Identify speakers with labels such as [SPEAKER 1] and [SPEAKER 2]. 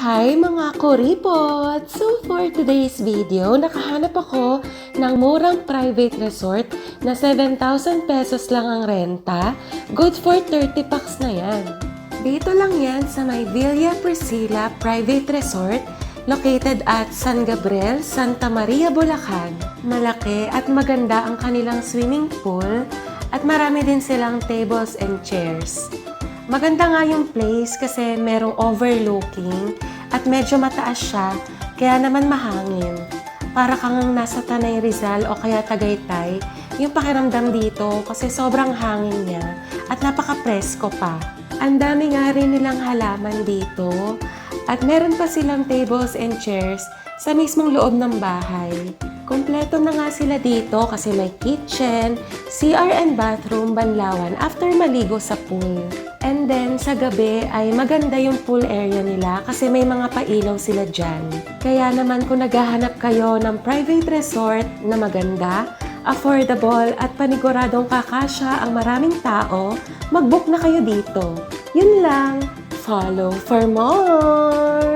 [SPEAKER 1] Hi mga kuripot! So for today's video, nakahanap ako ng murang private resort na 7,000 pesos lang ang renta. Good for 30 packs na yan. Dito lang yan sa may Villa Priscilla Private Resort located at San Gabriel, Santa Maria, Bulacan. Malaki at maganda ang kanilang swimming pool at marami din silang tables and chairs. Maganda nga yung place kasi merong overlooking at medyo mataas siya, kaya naman mahangin. Para kang nasa Tanay Rizal o kaya Tagaytay, yung pakiramdam dito kasi sobrang hangin niya at napaka-presko pa. Ang dami nga rin nilang halaman dito at meron pa silang tables and chairs sa mismong loob ng bahay. Kompleto na nga sila dito kasi may kitchen, CR and bathroom, banlawan after maligo sa pool. And then sa gabi ay maganda yung pool area nila kasi may mga pailaw sila dyan. Kaya naman kung naghahanap kayo ng private resort na maganda, affordable at paniguradong kakasya ang maraming tao, mag-book na kayo dito. Yun lang! Follow for more!